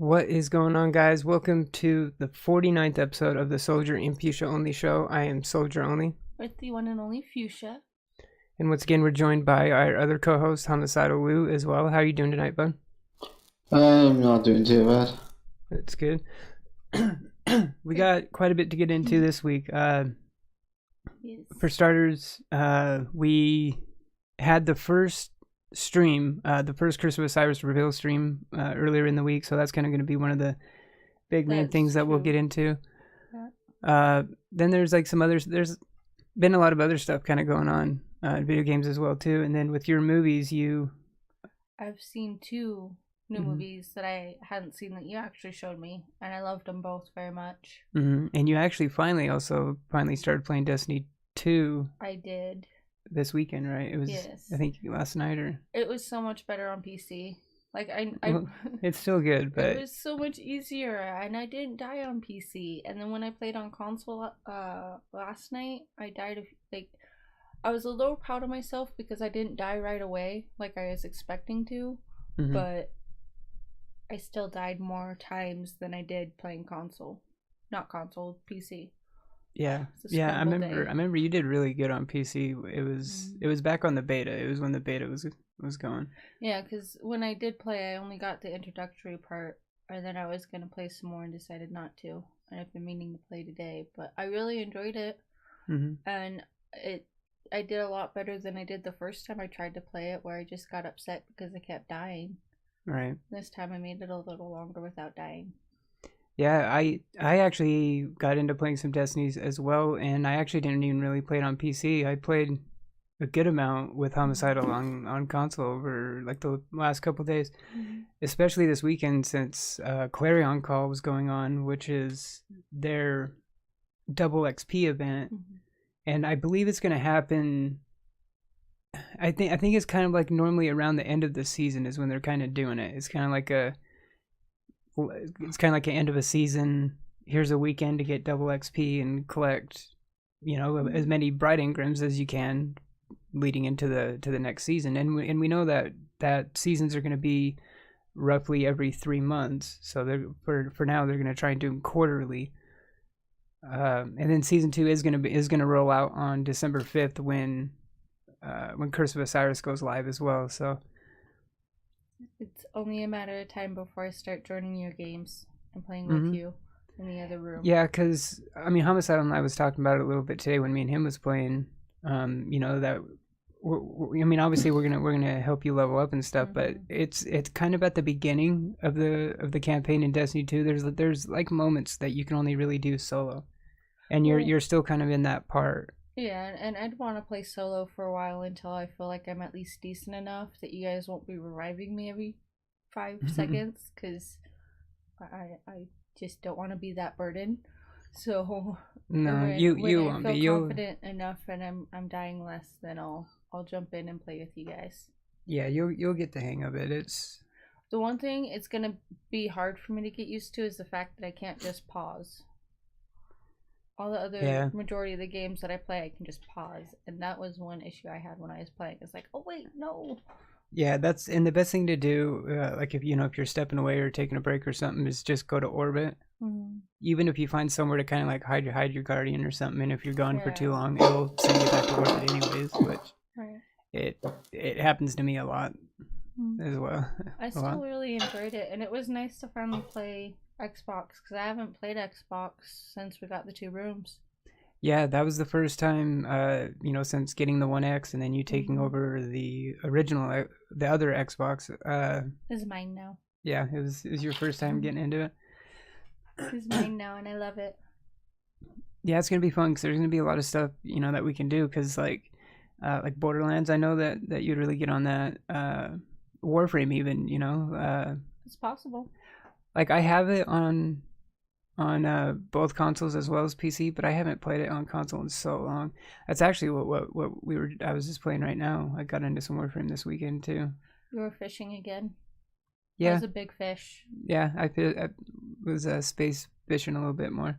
What is going on, guys? Welcome to the 49th episode of the Solgr and Fusha Only show. I am Solgr Only. With the one and only Fusha. And once again, we're joined by our other co-host, Homicidal Lou, as well. How are you doing tonight, bud? I'm not doing too bad. That's good. We got quite a bit to get into this week. Yes. For starters, we had the first stream, the first Curse of Osiris reveal stream earlier in the week, so that's kind of going to be one of the big main things that we'll get into. Yeah. Then there's like there's been a lot of other stuff kind of going on in video games as well too. And then with your movies, I've seen two new movies that I hadn't seen that you actually showed me, and I loved them both very much. And you actually finally started playing Destiny 2. I did. This weekend, right? It was, yes. I think last night or... It was so much better on PC. Like, well, it's still good, but... It was so much easier, and I didn't die on PC. And then when I played on console last night, I died of, like... I was a little proud of myself because I didn't die right away, like I was expecting to. But I still died more times than I did playing console. Not console, PC. Yeah, I remember you did really good on PC. It was back on the beta. It was when the beta was going. Yeah, because when I did play, I only got the introductory part, and then I was gonna play some more and decided not to. And I've been meaning to play today, but I really enjoyed it, and I did a lot better than I did the first time I tried to play it, where I just got upset because I kept dying. Right. This time I made it a little longer without dying. Yeah, I actually got into playing some Destinies as well, and I actually didn't even really play it on PC. I played a good amount with Homicidal on console over like the last couple of days, especially this weekend since Clarion Call was going on, which is their double XP event, and I believe it's going to happen. I think it's kind of like normally around the end of the season is when they're kind of doing it. It's kind of like an end of a season. Here's a weekend to get double XP and collect, as many bright engrams as you can, leading into the next season. And we know that seasons are going to be roughly every 3 months. So for now they're going to try and do them quarterly. And then season 2 is going to roll out on December 5th when Curse of Osiris goes live as well. So. It's only a matter of time before I start joining your games and playing with you in the other room. Yeah, because, Homicide and I was talking about it a little bit today when me and him was playing, that, obviously we're gonna help you level up and stuff, but it's kind of at the beginning of the campaign in Destiny 2, there's like moments that you can only really do solo, and you're still kind of in that part. Yeah, and I'd want to play solo for a while until I feel like I'm at least decent enough that you guys won't be reviving me every 5 seconds, because I just don't want to be that burden. So no, you won't be. You'll confident enough, and I'm dying less, then I'll jump in and play with you guys. Yeah, you'll get the hang of it. It's the one thing it's gonna be hard for me to get used to is the fact that I can't just pause. All the other majority of the games that I play, I can just pause, and that was one issue I had when I was playing. It's like, oh wait, no. Yeah, and the best thing to do, like if you're stepping away or taking a break or something, is just go to orbit. Even if you find somewhere to kind of like hide your guardian or something, and if you're gone for too long, it'll send you back to orbit anyways. Which it happens to me a lot as well. I still really enjoyed it, and it was nice to finally play Xbox, because I haven't played Xbox since we got the 2 rooms. Yeah, that was the first time, since getting the One X and then you taking over the original, the other Xbox. It's mine now. Yeah, it was your first time getting into it. It's mine now, and I love it. Yeah, it's gonna be fun because there's gonna be a lot of stuff that we can do. Because like Borderlands, I know that you'd really get on that. Warframe, even it's possible. Like I have it on both consoles as well as PC, but I haven't played it on console in so long. That's actually what I was just playing right now. I got into some Warframe this weekend too. You were fishing again? Yeah. That was a big fish. Yeah, I was space fishing a little bit more.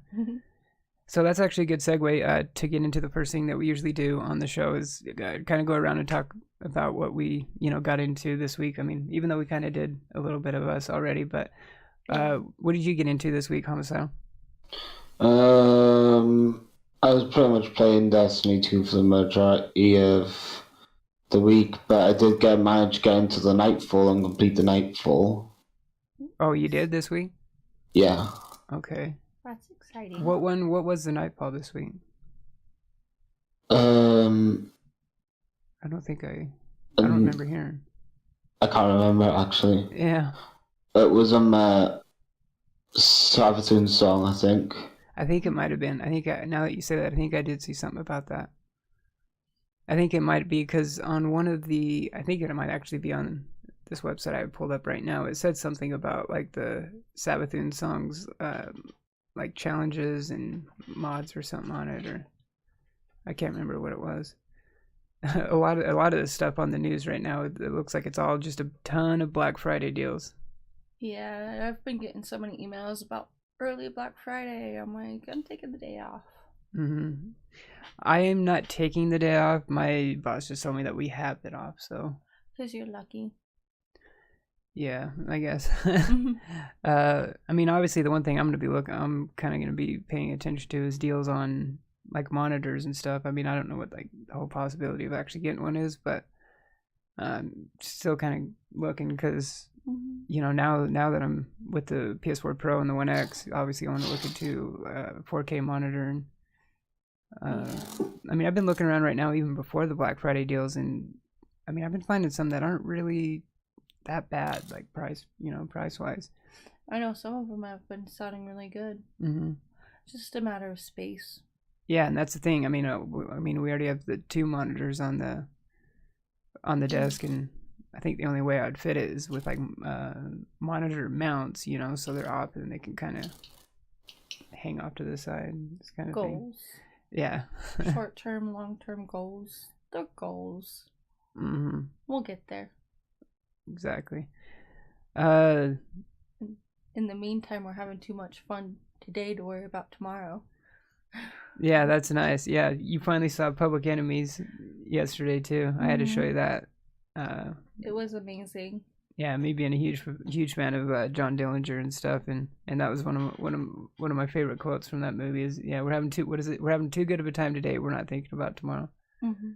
So that's actually a good segue to get into the first thing that we usually do on the show is kind of go around and talk about what we got into this week. I mean, even though we kind of did a little bit of us already, but What did you get into this week, Homicidal? I was pretty much playing Destiny 2 for the majority of the week, but I did manage to get into the Nightfall and complete the Nightfall. Oh, you did this week? Yeah. Okay. That's exciting. What was the Nightfall this week? Um, I don't think I don't remember hearing. I can't remember actually. Yeah. It was Savathun song, I think. I think it might have been. Now that you say that, I think I did see something about that. I think it might be because on one of the, I think it might actually be on this website I pulled up right now. It said something about like the Savathun songs, like challenges and mods or something on it, or I can't remember what it was. a lot of the stuff on the news right now, it looks like it's all just a ton of Black Friday deals. Yeah, I've been getting so many emails about early Black Friday. I'm like, I'm taking the day off. Mm-hmm. I am not taking the day off. My boss just told me that we have it off, so. Because you're lucky. Yeah, I guess. I mean, obviously, the one thing I'm kind of going to be paying attention to is deals on like monitors and stuff. I mean, I don't know what like the whole possibility of actually getting one is, but still kind of looking because you know now that I'm with the PS4 Pro and the One X, obviously I want to look into 4K monitor and. I mean, I've been looking around right now, even before the Black Friday deals, and I mean, I've been finding some that aren't really that bad, like price wise. I know some of them have been sounding really good. Mm-hmm. It's just a matter of space. Yeah, and that's the thing. I mean, we already have the two monitors on the desk, and I think the only way I'd fit it is with like monitor mounts, you know, so they're up and they can kind of hang off to the side. This kind of goals. Thing. Yeah. Short-term, long-term goals. They're goals. Mm-hmm. We'll get there. Exactly. In the meantime, we're having too much fun today to worry about tomorrow. Yeah, that's nice. Yeah, you finally saw Public Enemies yesterday too. I had to show you that. It was amazing. Yeah, me being a huge fan of John Dillinger and stuff, and that was one of my favorite quotes from that movie is, yeah, we're having too good of a time today. We're not thinking about tomorrow. Mm-hmm.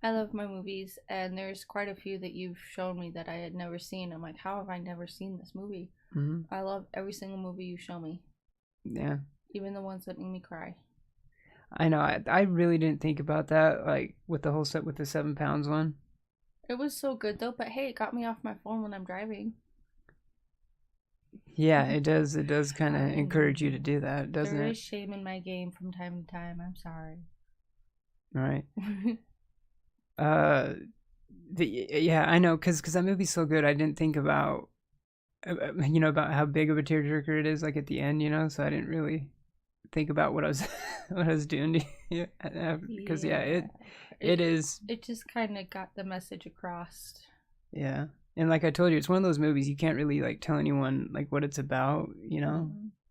I love my movies, and there's quite a few that you've shown me that I had never seen. I'm like, how have I never seen this movie? Mm-hmm. I love every single movie you show me. Yeah. Even the ones that make me cry. I know. I really didn't think about that, like with the whole set with the 7 pounds one. It was so good though, but hey, it got me off my phone when I'm driving. Yeah, it does. It does kind of encourage you to do that, doesn't it? There is shame in my game from time to time. I'm sorry. All right. Yeah, I know, cause that movie's so good. I didn't think about, about how big of a tearjerker it is, like at the end, so I didn't really think about what I was what I was doing to because it is. It just kind of got the message across. Yeah, and like I told you, it's one of those movies you can't really like tell anyone like what it's about,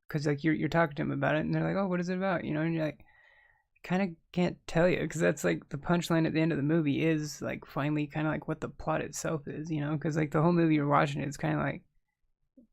because like you're talking to them about it, and they're like, oh, what is it about, and you're like, kind of can't tell you, because that's like the punchline at the end of the movie is like finally kind of like what the plot itself is, because like the whole movie you're watching it's kind of like,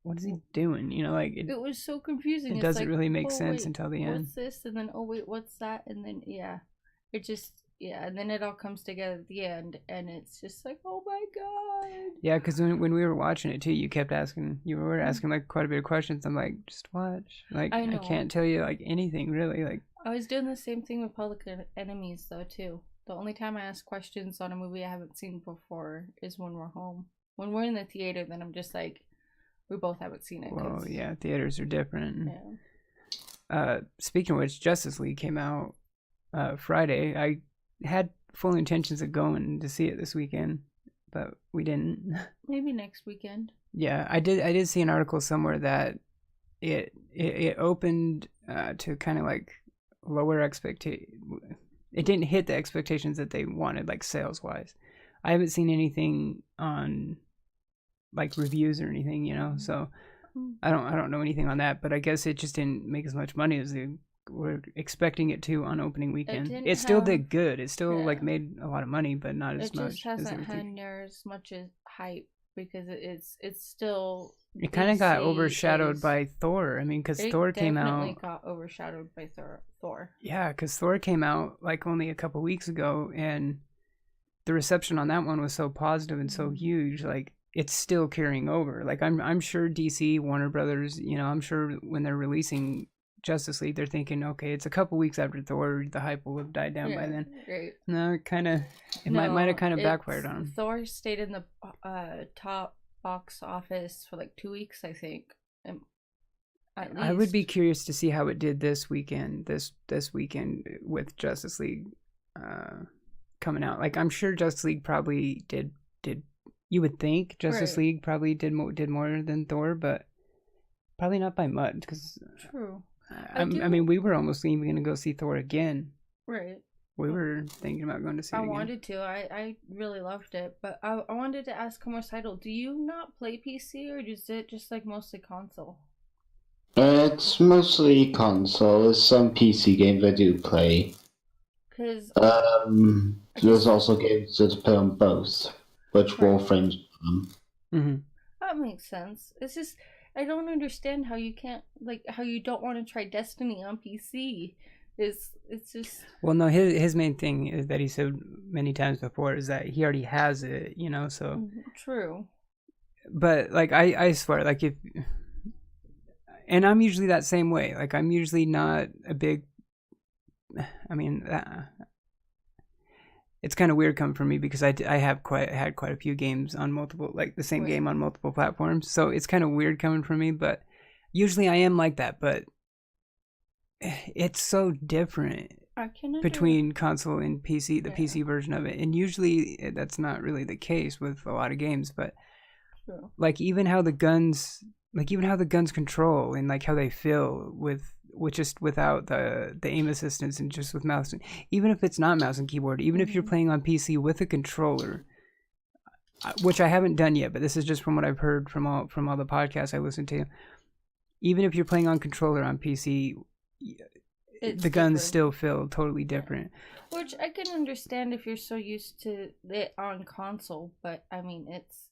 what is he doing? Like it was so confusing. It doesn't really make sense until the end. What's this? And then, oh wait, what's that? And then it just and then it all comes together at the end, and it's just like, oh my god. Yeah, because when we were watching it too, you kept asking, like quite a bit of questions. I'm like, just watch. Like I can't tell you like anything really. Like I was doing the same thing with Public Enemies though too. The only time I ask questions on a movie I haven't seen before is when we're home. When we're in the theater, then I'm just like, we both haven't seen it. Well, yeah, theaters are different. Yeah. Speaking of which, Justice League came out Friday. I had full intentions of going to see it this weekend, but we didn't. Maybe next weekend. Yeah, I did see an article somewhere that it opened to kind of like lower expectation. It didn't hit the expectations that they wanted, like sales wise. I haven't seen anything on like reviews or anything, so I don't know anything on that, but I guess it just didn't make as much money as they were expecting it to on opening weekend. It still did good. It still like made a lot of money, but not as much. It just hasn't had near as much as hype because it's still It kind of got DC overshadowed is- by Thor. I mean, because It Thor came definitely out. got overshadowed by Thor. Yeah, because Thor came out like only a couple weeks ago, and the reception on that one was so positive and so huge. Like it's still carrying over. Like I'm sure DC, Warner Brothers, I'm sure when they're releasing Justice League, they're thinking, okay, it's a couple weeks after Thor, the hype will have died down by then. Right. No, it might have kind of backfired on him. Thor stayed in the top box office for like 2 weeks, I think. At least. I would be curious to see how it did this weekend. This weekend with Justice League coming out. Like I'm sure Justice League probably did. You would think Justice League probably did more than Thor, but probably not by much. Because true. I mean, we were almost even going to go see Thor again. Right. We were thinking about going to see it again. I wanted to. I really loved it. But I wanted to ask Homicidal, do you not play PC or is it just like mostly console? It's mostly console. There's some PC games I do play. Because there's also games that play on both, which Warframe's on. Mm-hmm. That makes sense. It's just I don't understand how you can't how you don't want to try Destiny on PC. It's just well, no. His main thing is that he said many times before is that he already has it, So true. But like I swear, like if, and I'm usually that same way. Like I'm usually not a big. I mean, it's kind of weird coming from me because I had quite a few games on multiple, like the same game on multiple platforms. So it's kind of weird coming from me, but usually I am like that. But it's so different between console and PC, the PC version of it, and usually that's not really the case with a lot of games. But like even how the guns control and like how they feel with just without the aim assistance and just with mouse, even if it's not mouse and keyboard, even if you're playing on PC with a controller, which I haven't done yet, but this is just from what I've heard from all the podcasts I listen to. Even if you're playing on controller on PC, the guns still feel totally different. Which I can understand if you're so used to it on console, but I mean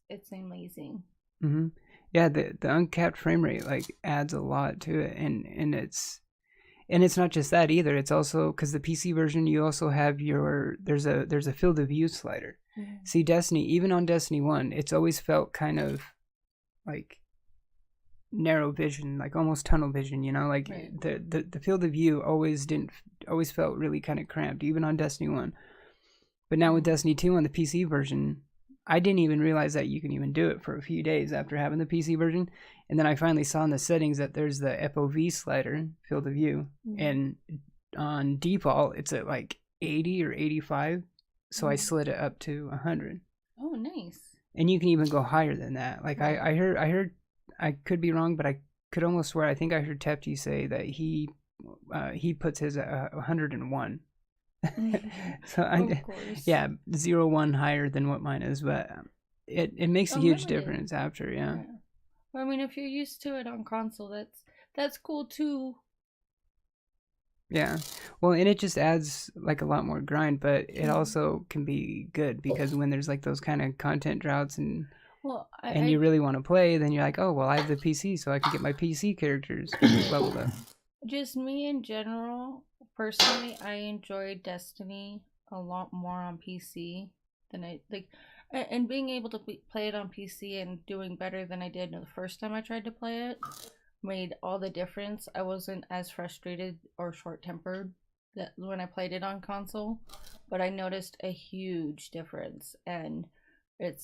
it's amazing. Mm-hmm. Yeah, the uncapped frame rate like adds a lot to it, and it's not just that either. It's also because the PC version you also have there's a field of view slider. Mm-hmm. See, Destiny, even on Destiny 1, it's always felt kind of like narrow vision, like almost tunnel vision, like the field of view always felt really kind of cramped, even on Destiny 1. But now with Destiny 2 on the PC version, I didn't even realize that you can even do it for a few days after having the PC version. And then I finally saw in the settings that there's the FOV slider, field of view. Mm-hmm. And on default, it's at like 80 or 85. So I slid it up to 100. Oh, nice. And you can even go higher than that. Like I heard, I could be wrong, but I could almost swear, I think I heard Tefty say that he puts his at 101. So yeah, 0-1 higher than what mine is, but it makes a huge difference after. Yeah. Well, I mean, if you're used to it on console, that's cool too. Yeah, well, and it just adds like a lot more grind, but it also can be good because when there's like those kind of content droughts and you really want to play, then you're like, oh well, I have the PC, so I can get my PC characters leveled up. Just me in general. Personally, I enjoy Destiny a lot more on PC than I like, and being able to play it on PC and doing better than I did the first time I tried to play it made all the difference. I wasn't as frustrated or short-tempered that when I played it on console, but I noticed a huge difference, and I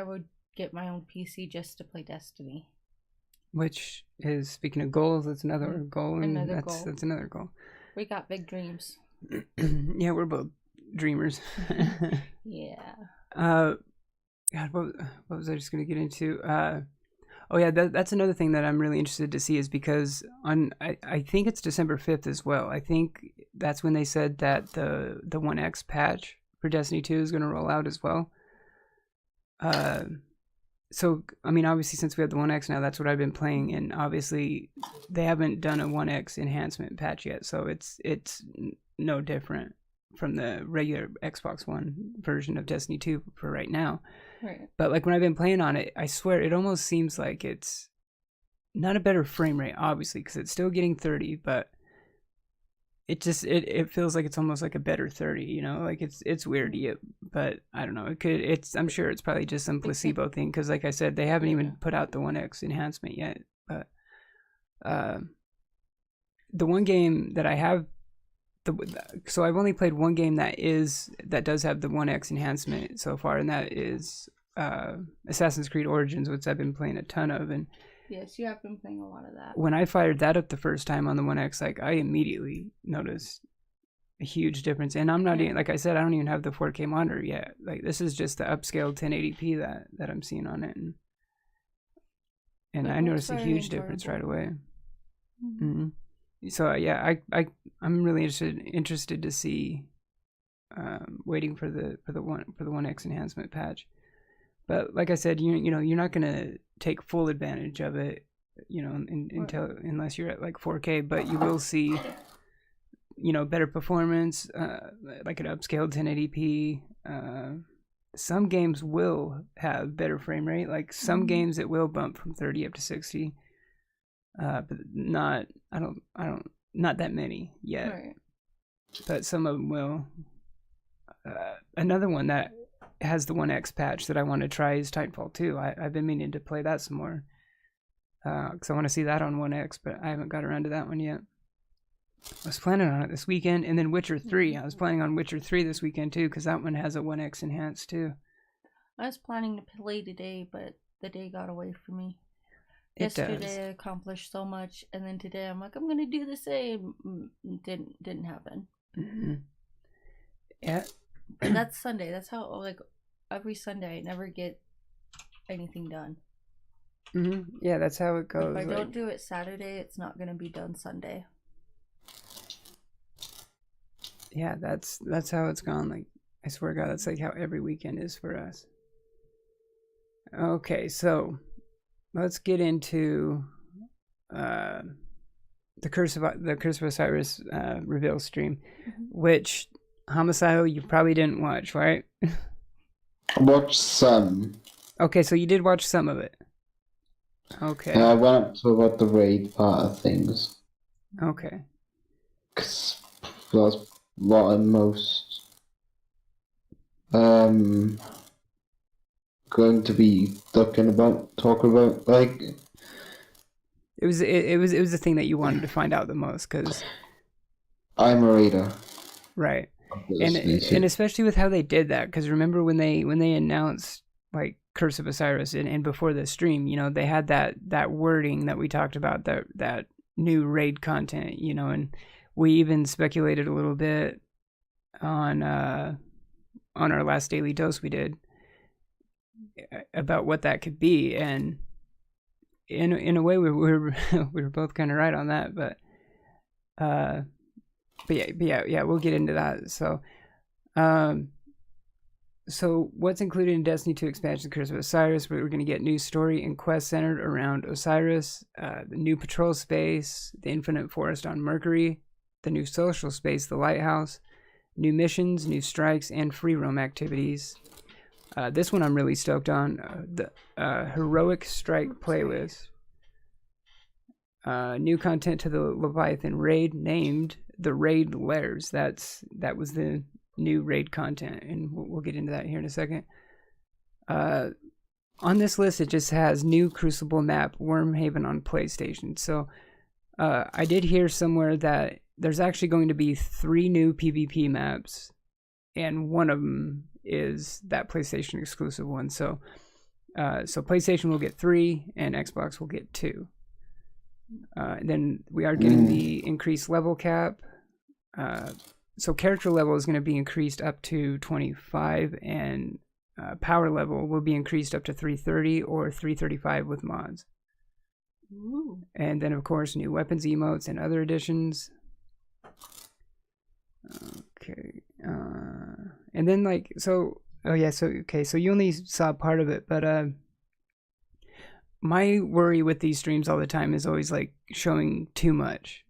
would get my own PC just to play Destiny. Which is, speaking of goals, that's another goal, and that's another goal. We got big dreams. Yeah, we're both dreamers. Yeah. God, what was I just gonna get into? Oh yeah, that's another thing that I'm really interested to see is because I think it's December 5th as well. I think that's when they said that the 1X patch for Destiny 2 is gonna roll out as well. So, I mean, obviously, since we have the 1X now, that's what I've been playing, and obviously, they haven't done a 1X enhancement patch yet, so it's no different. from the regular Xbox One version of Destiny 2 for right now. Right. But like when I've been playing on it, I swear it almost seems like it's not a better frame rate, obviously, because it's still getting 30, but it feels like it's almost like a better 30, you know, like it's weird, but I don't know, I'm sure it's probably just some placebo thing, because like I said, they haven't even put out the 1X enhancement yet. But the one game that I have, so I've only played one game that does have the 1X enhancement so far, and that is Assassin's Creed Origins, which I've been playing a ton of. And yes, you have been playing a lot of that. When I fired that up the first time on the 1X, like I immediately noticed a huge difference. And I'm not even, like I said, I don't even have the 4K monitor yet. Like this is just the upscaled 1080p that I'm seeing on it, and I noticed a huge difference right away. Mm-hmm. So yeah, I'm really interested to see, waiting for the 1X enhancement patch. But like I said, you know, you're not gonna take full advantage of it, you know, unless you're at like 4K. But you will see, you know, better performance, like an upscaled 1080p. Some games will have better frame rate. Like some games it will bump from 30 up to 60, but not that many yet. Right. But some of them will. Another one that has the 1X patch that I want to try is Titanfall 2. I've been meaning to play that some more, because I want to see that on 1X, but I haven't got around to that one yet. I was planning on it this weekend, and then Witcher 3. I was planning on Witcher 3 this weekend too, because that one has a 1X enhanced too. I was planning to play today, but the day got away from me. Yesterday I accomplished so much, and then today I'm like, I'm gonna do the same. Didn't happen. Mm-hmm. Yeah. And that's Sunday. That's how, like, every Sunday I never get anything done. Mm-hmm. Yeah, that's how it goes. If I don't do it Saturday, it's not gonna be done Sunday. Yeah, that's how it's gone. Like, I swear to God, that's like how every weekend is for us. Okay, so let's get into the Curse of Osiris reveal stream, which Homicidal you probably didn't watch, right? I watched some. Okay, so you did watch some of it. Okay. And I went up to about the raid part of things. Okay. Because that's what I'm most going to be talking about. Like, it was the thing that you wanted to find out the most, because I'm a raider. Right. And especially with how they did that, because remember when they announced like Curse of Osiris and before the stream, you know, they had that wording that we talked about, that new raid content, you know, and we even speculated a little bit on our last daily dose we did about what that could be, and in a way we were both kind of right on that, but yeah, we'll get into that. So what's included in Destiny 2 expansion, Curse of Osiris? We're going to get new story and quest centered around Osiris, the new patrol space, the Infinite Forest on Mercury, the new social space, the Lighthouse, new missions, new strikes, and free roam activities. This one I'm really stoked on, the Heroic Strike playlist. New content to the Leviathan raid named the Raid Lairs. That was the new raid content, and we'll get into that here in a second. On this list, it just has new Crucible map, Wormhaven on PlayStation. So I did hear somewhere that there's actually going to be 3 new PvP maps, and one of them is that PlayStation exclusive one. So PlayStation will get 3, and Xbox will get 2. Then we are getting the increased level cap. So character level is going to be increased up to 25, and power level will be increased up to 330 or 335 with mods. Ooh. And then, of course, new weapons emotes and other additions. Okay. And then, like, so you only saw part of it, but my worry with these streams all the time is always like showing too much,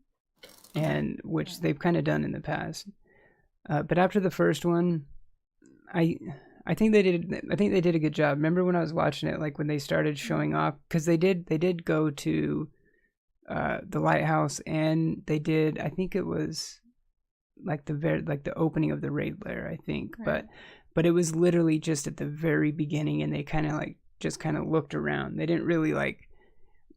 and which they've kind of done in the past. But after the first one, I I think they did a good job. Remember when I was watching it, like when they started showing off, because they did go to the lighthouse, and they did, I think it was like the opening of the raid lair, I think, Right. but it was literally just at the very beginning, and they kind of like just kind of looked around. They didn't really like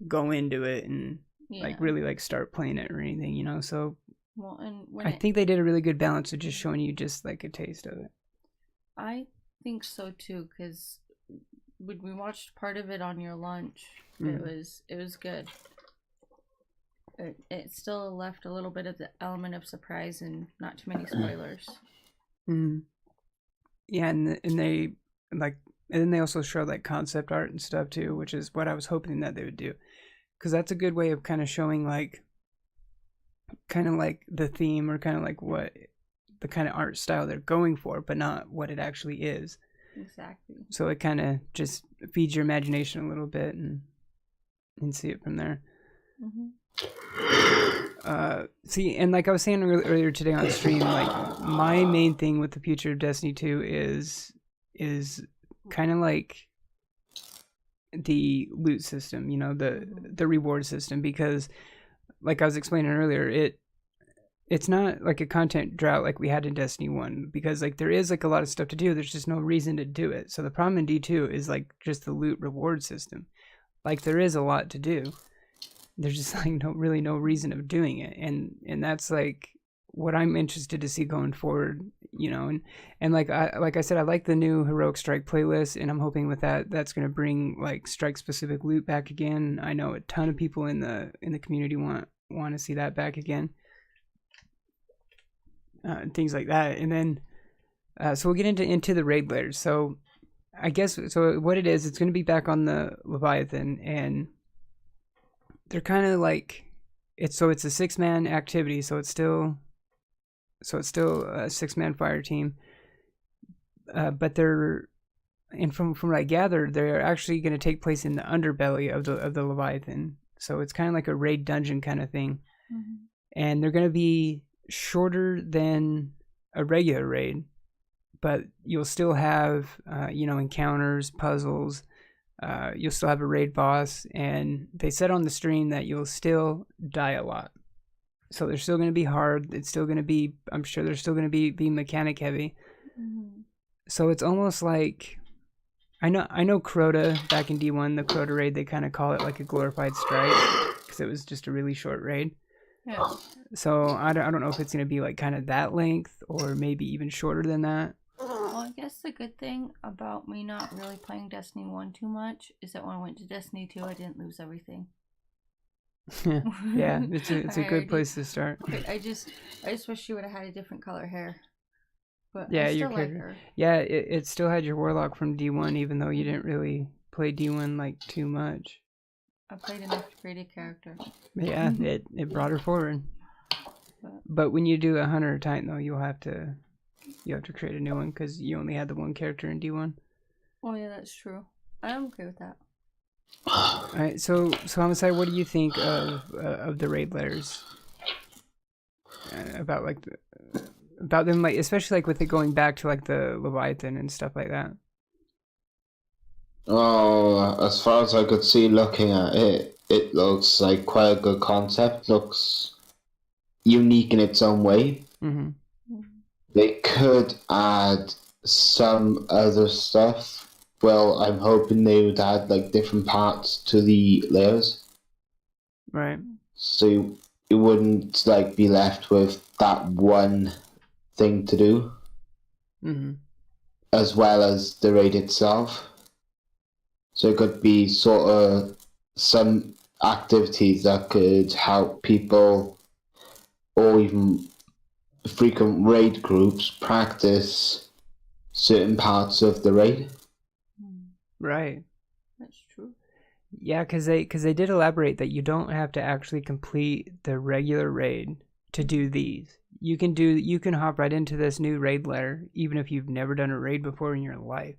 go into it and like Yeah. really like start playing it or anything, you know. So Well, and when I it, think they did a really good balance of just showing you just like a taste of it. I think so too, because when we watched part of it on your lunch, Mm. it was good. It still left a little bit of the element of surprise and not too many spoilers. Mm. Yeah, and they like, and then they also showed like concept art and stuff too, which is what I was hoping that they would do, because that's a good way of kind of showing like kind of like the theme, or kind of like what the kind of art style they're going for, but not what it actually is. Exactly. So it kind of just feeds your imagination a little bit, and see it from there. Hmm. See, and like I was saying earlier today on stream, like my main thing with the future of Destiny 2 is kind of like the loot system, you know, the reward system, because like I was explaining earlier, it's not like a content drought like we had in Destiny 1, because like there is like a lot of stuff to do. There's just no reason to do it. So the problem in D2 is like just the loot reward system. Like there is a lot to do. There's just like no reason of doing it. And that's like what I'm interested to see going forward, you know. And like I said, I like the new Heroic Strike playlist, and I'm hoping with that's going to bring like strike specific loot back again. I know a ton of people in the community want to see that back again. And things like that. And then so we'll get into the raid lairs. So I guess so what it is, it's going to be back on the Leviathan, and they're kind of like it's a 6-man activity, so it's still a 6-man fire team. But they're, and from what I gathered, they're actually going to take place in the underbelly of the Leviathan. So it's kind of like a raid dungeon kind of thing. Mm-hmm. And they're going to be shorter than a regular raid, but you'll still have encounters, puzzles. You'll still have a raid boss, and they said on the stream that you'll still die a lot. So they're still going to be hard. It's still going to be, I'm sure they're still going to be mechanic heavy. Mm-hmm. So it's almost like, I know Crota back in D1, the Crota raid, they kind of call it like a glorified strike, because it was just a really short raid. Yeah. So I don't know if it's going to be like kind of that length, or maybe even shorter than that. Well, I guess the good thing about me not really playing Destiny 1 too much is that when I went to Destiny 2, I didn't lose everything. Yeah, it's a good place to start. I just wish she would have had a different color hair. But Yeah, I your still like character. her. Yeah, it still had your warlock from D1, even though you didn't really play D1 like too much. I played enough to create a character. Yeah, it brought her forward. But when you do a Hunter or Titan, though, you have to create a new one, because you only had the one character in D1. Oh yeah, that's true. I'm okay with that. All right, so Homicide, what do you think of the raid lairs? About them, like especially like with it going back to like the Leviathan and stuff like that. Oh, as far as I could see looking at it, it looks like quite a good concept. Looks unique in its own way. Mm-hmm. They could add some other stuff. Well, I'm hoping they would add like different parts to the layers. Right. So you wouldn't like be left with that one thing to do. Mm-hmm. As well as the raid itself. So it could be sort of some activities that could help people, or even frequent raid groups, practice certain parts of the raid. Right. That's true. Yeah, because they did elaborate that you don't have to actually complete the regular raid to do these. You can hop right into this new raid lair even if you've never done a raid before in your life.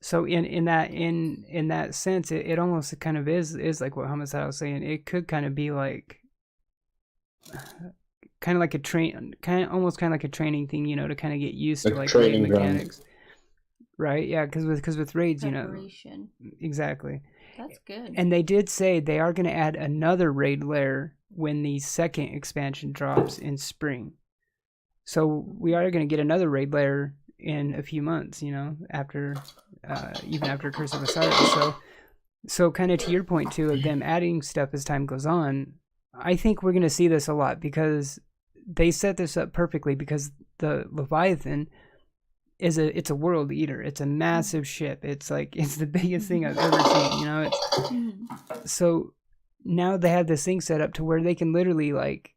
So in that sense, it almost kind of is like what Homicide was saying. It could kind of be like kind of like a almost kind of like a training thing, you know, to kind of get used to Like like raid training ground. mechanics, right? Yeah, because with raids, you know, Preparation. exactly. That's good. And they did say they are going to add another raid layer when the second expansion drops in spring. So we are going to get another raid layer in a few months, you know, after even after Curse of Osiris. So kind of to your point too of them adding stuff as time goes on, I think we're going to see this a lot because they set this up perfectly because the Leviathan it's a world eater. It's a massive ship. It's like it's the biggest thing I've ever seen, you know. So now they have this thing set up to where they can literally like,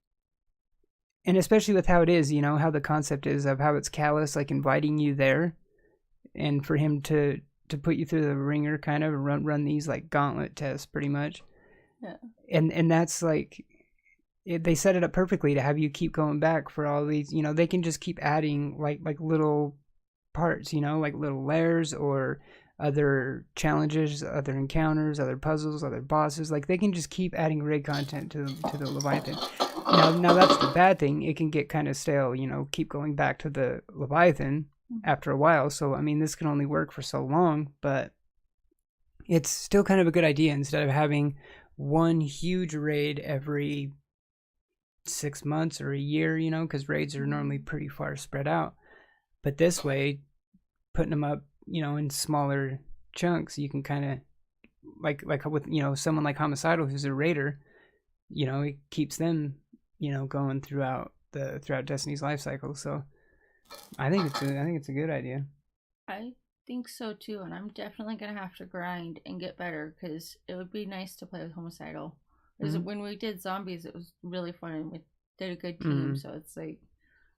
and especially with how it is, you know, how the concept is of how it's Callus like inviting you there and for him to put you through the ringer kind of run these like gauntlet tests pretty much. Yeah. And that's like they set it up perfectly to have you keep going back for all these, you know, they can just keep adding like little parts, you know, like little layers or other challenges, other encounters, other puzzles, other bosses. Like they can just keep adding raid content to the Leviathan. Now that's the bad thing. It can get kind of stale, you know, keep going back to the Leviathan after a while. So I mean, this can only work for so long, but it's still kind of a good idea instead of having one huge raid every 6 months or a year, you know, because raids are normally pretty far spread out. But this way, putting them up, you know, in smaller chunks, you can kind of like with, you know, someone like Homicidal who's a raider, you know, it keeps them, you know, going throughout Destiny's life cycle. So I think it's a good idea. I think so too, and I'm definitely gonna have to grind and get better because it would be nice to play with Homicidal. Because when we did zombies, it was really fun and we did a good team. So it's like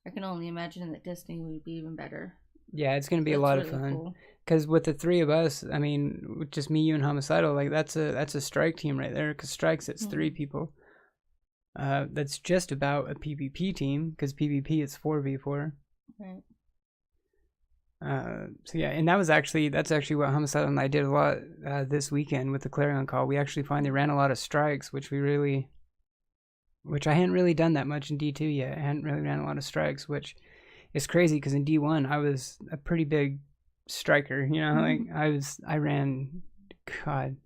I can only imagine that Destiny would be even better. Yeah, it's gonna be a lot of fun. Because with the three of us, I mean, with just me, you, and Homicidal, like that's a strike team right there. Because strikes, it's 3 people. That's just about a PvP team. Because PvP it's 4v4. Right. So yeah, and that's actually what Homicidal and I did a lot this weekend with the Clarion Call. We actually finally ran a lot of strikes, which I hadn't really done that much in D2 yet. I hadn't really ran a lot of strikes, which is crazy because in D1 I was a pretty big striker, you know, like I ran, God,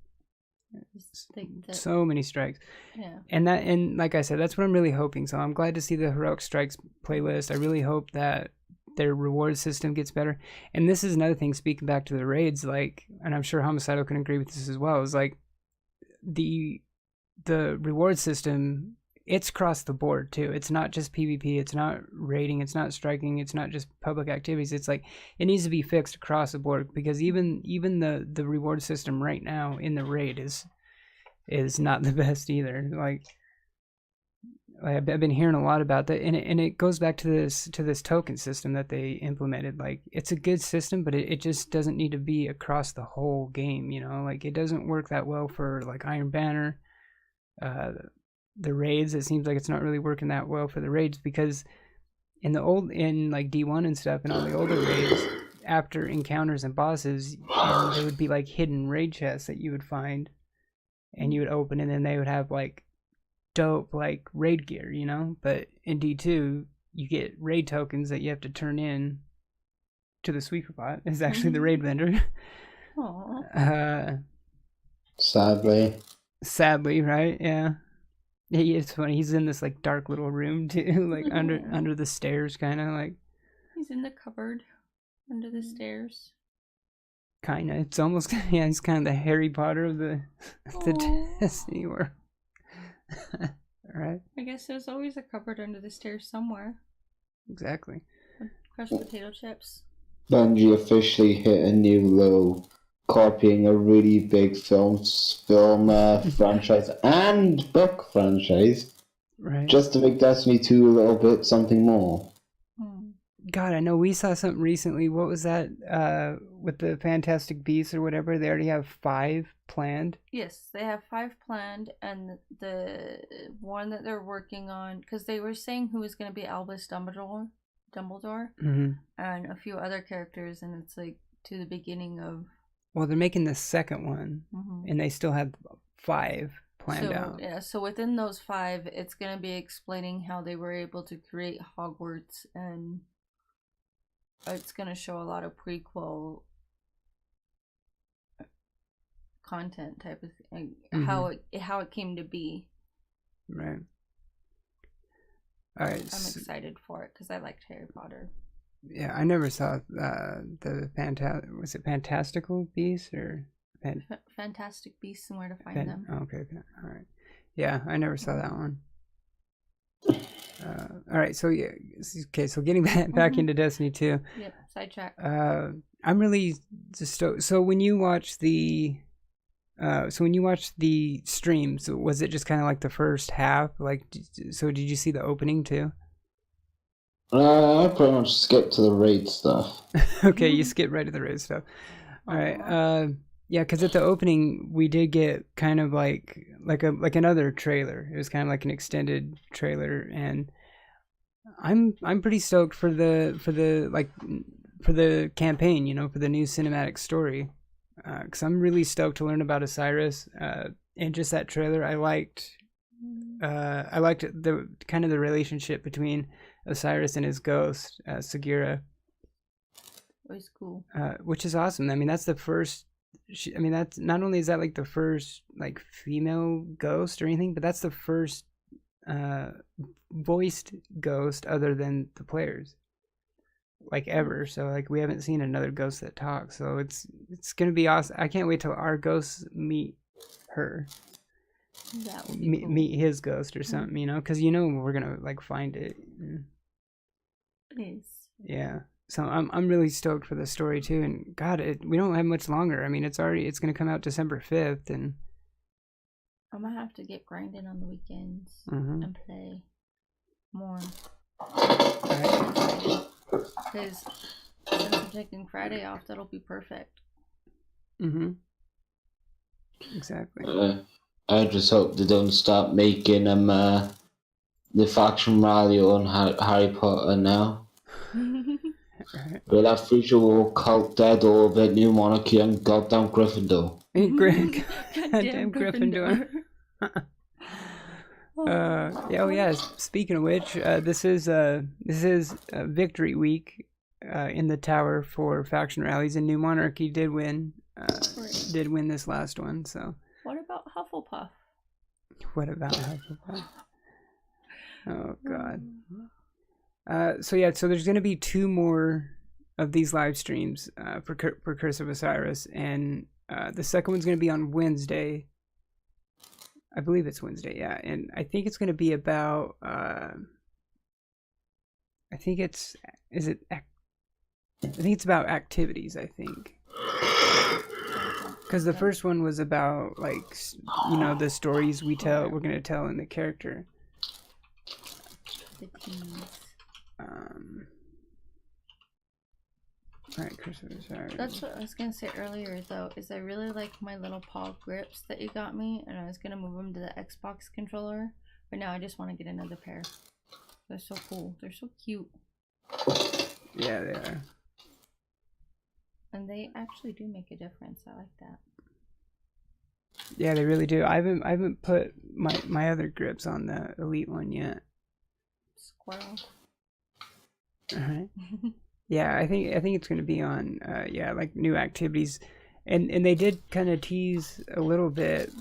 so many strikes. Yeah. And like I said, that's what I'm really hoping. So I'm glad to see the Heroic Strikes playlist. I really hope that their reward system gets better. And this is another thing, speaking back to the raids, like, and I'm sure Homicidal can agree with this as well, is like the reward system, it's across the board too. It's not just PvP, it's not raiding, it's not striking, it's not just public activities. It's like it needs to be fixed across the board because even the reward system right now in the raid is not the best either. Like I've been hearing a lot about that, and it goes back to this token system that they implemented. Like it's a good system, but it just doesn't need to be across the whole game. You know, like it doesn't work that well for like Iron Banner. The raids, it seems like it's not really working that well for the raids because in like D1 and stuff and all the older raids, after encounters and bosses, and there would be like hidden raid chests that you would find and you would open, and then they would have like dope like raid gear, you know. But in D2 you get raid tokens that you have to turn in to the sweeper bot. Is actually the raid vendor. Sadly, right? Yeah. It's funny. He's in this like dark little room too, like under the stairs, kind of like. He's in the cupboard under the stairs. Kinda. It's almost yeah. He's kind of the Harry Potter of the Destiny world. Right. I guess there's always a cupboard under the stairs somewhere. Exactly. Crushed potato chips. Bungie officially hit a new low, copying a really big film franchise and book franchise, right? Just to make Destiny 2 a little bit something more. God, I know we saw something recently. What was that? With the Fantastic Beasts or whatever, they already have 5 planned. Yes, they have 5 planned, and the one that they're working on, because they were saying who was going to be Albus Dumbledore, and a few other characters, and it's like to the beginning of. Well, they're making the second one, and they still have 5 planned out. Yeah, so within those 5, it's gonna be explaining how they were able to create Hogwarts, and it's gonna show a lot of prequel content type of thing, how it came to be. Right. All right. I'm excited for it because I liked Harry Potter. Yeah, I never saw the was it Fantastical Beasts or Fantastic Beasts and Where to Find Them. Oh, okay, all right. Yeah, I never saw that one. All right, so yeah, okay. So getting back into Destiny 2. Yep, sidetrack. I'm really just so when you watch the streams, was it just kind of like the first half? Like, so did you see the opening too? I pretty much skipped to the raid stuff. Okay, you skipped right to the raid stuff. All right. Yeah, because at the opening we did get kind of like another trailer. It was kind of like an extended trailer, and I'm pretty stoked for the campaign, you know, for the new cinematic story. Because I'm really stoked to learn about Osiris. And just that trailer, I liked the kind of the relationship between Osiris and his ghost, Sagira. It was cool. Which is awesome. I mean, that's the first. That's not only is that like the first like female ghost or anything, but that's the first voiced ghost other than the players, like ever. So like we haven't seen another ghost that talks. So it's gonna be awesome. I can't wait till our ghosts meet her. That would be cool. Meet his ghost or something, you know, because you know we're gonna like find it. It is. Yeah. So I'm really stoked for the story too, and God, we don't have much longer. I mean, it's gonna come out December 5th, and I'm gonna have to get grinding on the weekends and play more. Because since I'm taking Friday off, that'll be perfect. Exactly. I just hope they don't start making the faction rally on Harry Potter now. We'll have Fusha will cult dead all of it, New Monarchy, and goddamn Gryffindor. Goddamn Gryffindor. Yeah. Speaking of which, this is Victory Week in the Tower for faction rallies, and New Monarchy did win. Did win this last one. So. What about Hufflepuff? What about Hufflepuff? Oh God. So there's going to be 2 more of these live streams for Curse of Osiris, and the second one's going to be on Wednesday. I believe it's Wednesday, yeah, and I think it's going to be about. I think it's about activities. I think. Because the first one was about, like, you know, the stories we're going to tell in the character. The tease. Alright, Christmas. That's what I was going to say earlier, though, is I really like my little paw grips that you got me, and I was going to move them to the Xbox controller, but now I just want to get another pair. They're so cool. They're so cute. Yeah, they are. And they actually do make a difference. I like that. Yeah, they really do. I haven't put my other grips on the Elite one yet. Squirrel. Alright. Yeah, I think it's gonna be on like new activities. And they did kind of tease a little bit.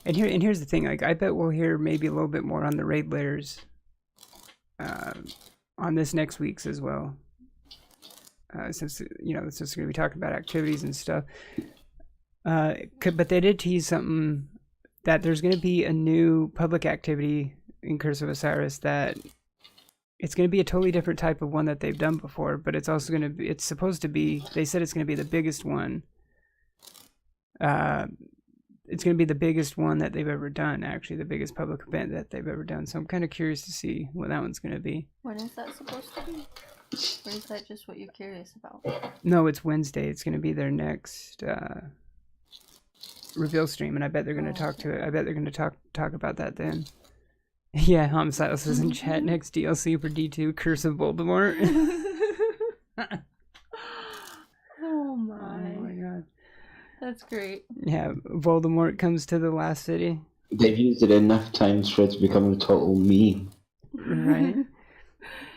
And here's the thing, like I bet we'll hear maybe a little bit more on the raid layers on this next week's as well. Since you know, it's just going to be talking about activities and stuff. But they did tease something that there's going to be a new public activity in Curse of Osiris that it's going to be a totally different type of one that they've done before, but it's also going to be, it's supposed to be, they said it's going to be the biggest one. It's going to be the biggest one that they've ever done, actually, the biggest public event that they've ever done. So I'm kind of curious to see what that one's going to be. When is that supposed to be? Or is that just what you're curious about? No, it's Wednesday. It's going to be their next reveal stream, and I bet they're going to talk to it. I bet they're going to talk about that then. Yeah, Homicidal says in chat, next DLC for D2, Curse of Voldemort. Oh my God. That's great. Yeah, Voldemort comes to the last city. They've used it enough times for it to become a total meme. Right.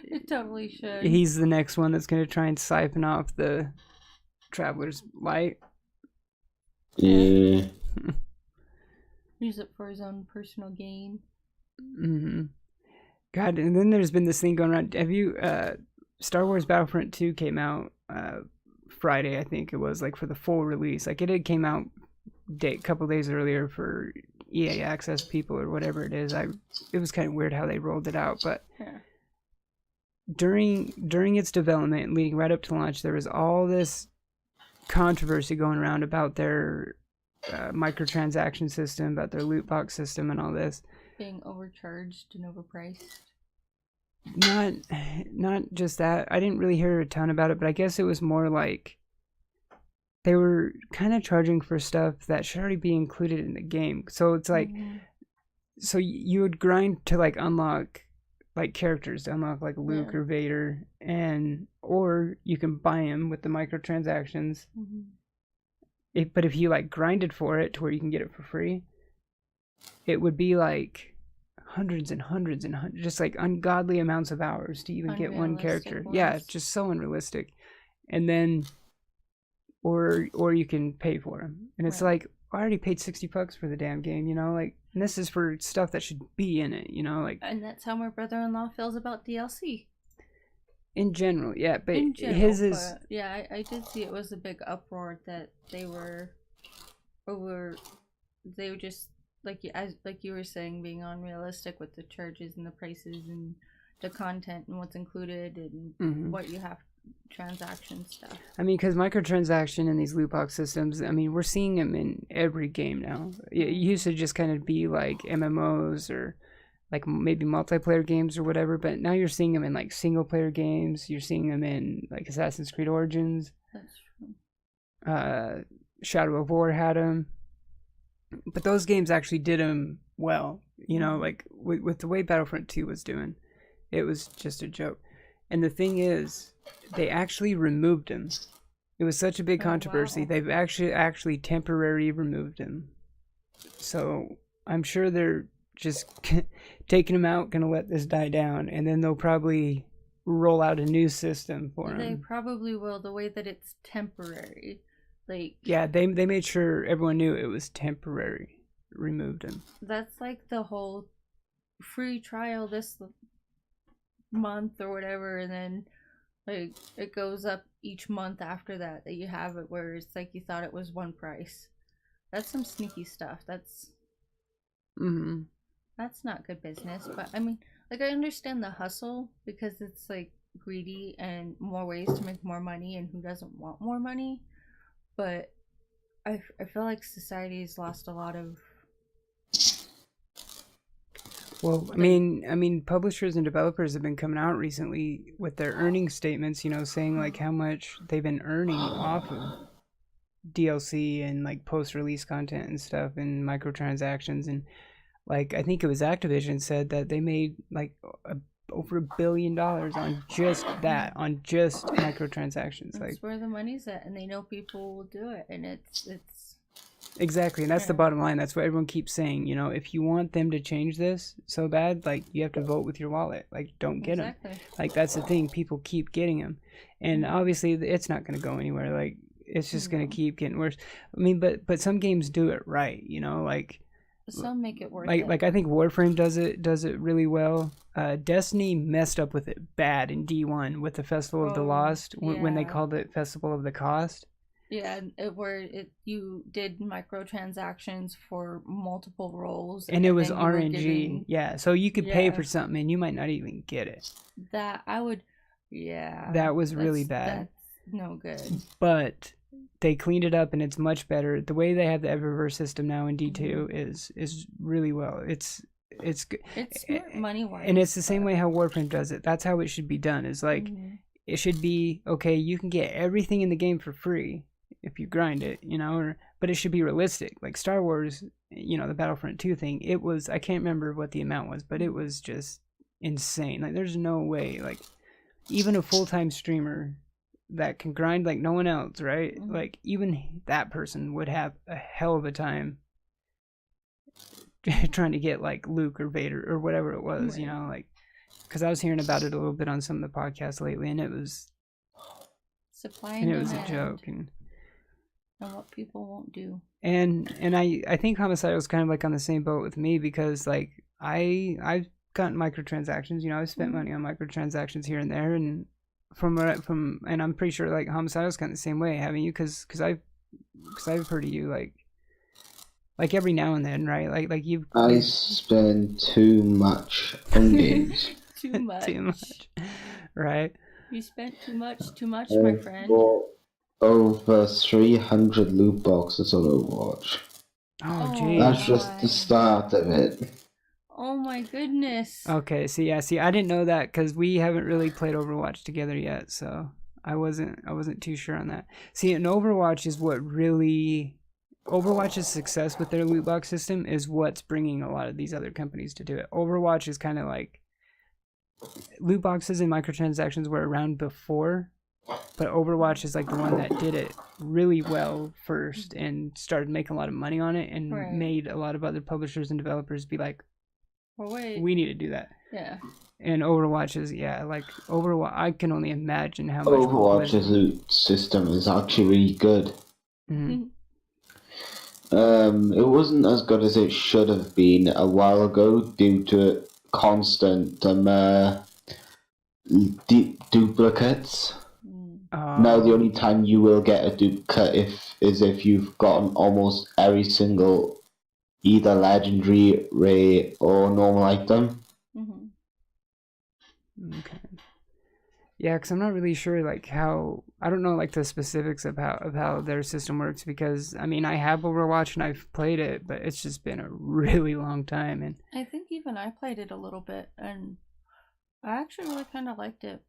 It totally should. He's the next one that's going to try and siphon off the Traveler's Light. Yeah. Use it for his own personal gain. Mm-hmm. God, and then there's been this thing going around. Have you, Star Wars Battlefront 2 came out Friday, I think it was, like for the full release. Like it had came out a couple days earlier for EA Access people or whatever it is. It was kind of weird how they rolled it out, but Yeah. during its development, leading right up to launch, there was all this controversy going around about their microtransaction system, about their loot box system, and all this. Being overcharged and overpriced. Not just that. I didn't really hear a ton about it, but I guess it was more like they were kind of charging for stuff that should already be included in the game. So it's like, so you would grind to like unlock like characters, to unlock like Luke or Vader, or you can buy them with the microtransactions. But if you like grinded for it to where you can get it for free, it would be like hundreds and hundreds and hundreds, just like ungodly amounts of hours to even get one character. Yeah, it's just so unrealistic. And then, or you can pay for them, and it's like, I already paid $60 for the damn game, you know, like, and this is for stuff that should be in it, you know, like. And that's how my brother-in-law feels about DLC. In general, yeah, but in general, his is. But yeah, I did see it was a big uproar that they were just like you were saying, being unrealistic with the charges and the prices and the content and what's included and what you have, transaction stuff. I mean, because microtransaction in these loot box systems, I mean, we're seeing them in every game now. It used to just kind of be like MMOs or like maybe multiplayer games or whatever, but now you're seeing them in like single player games. You're seeing them in like Assassin's Creed Origins. That's true. Shadow of War had them. But those games actually did them well, you know, like with the way Battlefront 2 was doing. It was just a joke. And the thing is, they actually removed him. It was such a big controversy. Wow. They've actually temporarily removed him. So I'm sure they're just taking him out, gonna let this die down, and then they'll probably roll out a new system for him. They probably will, the way that it's temporary. Like, yeah, they made sure everyone knew it was temporary. Removed him. That's like the whole free trial this month or whatever, and then like it goes up each month after that you have it, where it's like you thought it was one price. That's some sneaky stuff. That's not good business. But I mean, like, I understand the hustle because it's like greedy and more ways to make more money, and who doesn't want more money? But I feel like society's lost a lot of. Well, I mean, publishers and developers have been coming out recently with their earnings statements, you know, saying like how much they've been earning off of DLC and like post-release content and stuff and microtransactions. And like, I think it was Activision said that they made like over $1 billion on just that, on just microtransactions. That's like where the money's at, and they know people will do it, and it's exactly, and that's the bottom line. That's what everyone keeps saying. You know, if you want them to change this so bad, like, you have to vote with your wallet. Like, don't get them. Like, that's the thing. People keep getting them, and obviously, it's not going to go anywhere. Like, it's just going to keep getting worse. I mean, but some games do it right. You know, like some make it worth it. It. Like I think Warframe does it really well. Destiny messed up with it bad in D1 with the Festival of the Lost when they called it Festival of the Cost. Yeah, you did microtransactions for multiple roles, and it was RNG. Yeah, so you could pay for something and you might not even get it. That was really bad. That's no good. But they cleaned it up and it's much better. The way they have the Eververse system now in D2 is really well. It's good. It's money wise, and it's the same way how Warframe does it. That's how it should be done. Is like it should be okay. You can get everything in the game for free if you grind it, you know. But it should be realistic. Like Star Wars, you know, the Battlefront 2 thing. It was, I can't remember what the amount was, but it was just insane. Like there's no way. Like even a full-time streamer that can grind like no one else, right? Mhm. Like even that person would have a hell of a time trying to get like Luke or Vader or whatever it was, you Right. know, like because I was hearing about it a little bit on some of the podcasts lately, and it was Supply and and it was a demand, joke, and what people won't do. I think Homicide was kind of like on the same boat with me because like I've gotten microtransactions, you know, I've spent Mhm. money on microtransactions here and there, and from and I'm pretty sure like Homicide was kind of the same way, haven't you? Because I've heard of you like every now and then, right? Like I you spend too much on games. Too much. too much, right? You spent too much, my I've friend. bought over 300 loot boxes on Overwatch. Oh, Oh That's jeez. just the my. start of it. Oh my goodness. Okay, see, I didn't know that because we haven't really played Overwatch together yet, so I wasn't too sure on that. See, and Overwatch is what really Overwatch's success with their loot box system is what's bringing a lot of these other companies to do it. Overwatch is kind of like loot boxes and microtransactions were around before, but Overwatch is like the one that did it really well first and started making a lot of money on it and Right. made a lot of other publishers and developers be like, Well, wait. we need to do that. Yeah. And Overwatch is, yeah, like Overwatch. I can only imagine how much Overwatch's loot system is actually really good. Mhm. It wasn't as good as it should have been a while ago due to constant duplicates. Now the only time you will get a duplicate is if you've gotten almost every single either legendary, rare, or normal item. Mm-hmm. Okay. Yeah, because I'm not really sure like how I don't know like the specifics of how their system works because I mean I have Overwatch and I've played it, but it's just been a really long time and I think even I played it a little bit, and I actually really kind of liked it.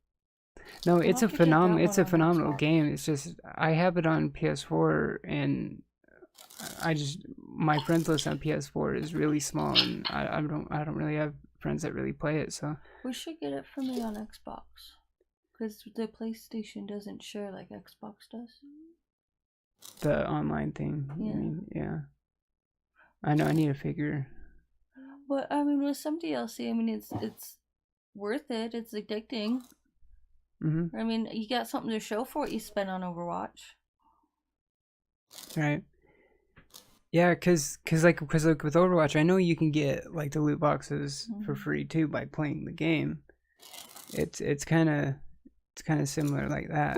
no, I'll it's a have to get that it's one a on phenomenal Xbox. game. It's just I have it on PS4 and I just my friends list on PS4 is really small and I don't really have friends that really play it, so We should get it for me on Xbox, because the PlayStation doesn't share like Xbox does. the online thing. Yeah. I mean, yeah. I know I need a figure. But I mean, with some DLC, I mean, it's worth it. It's addicting. Mm-hmm. I mean, you got something to show for what you spent on Overwatch. Right. Yeah, cause like with Overwatch, I know you can get like the loot boxes for free too by playing the game. It's kind of similar like that.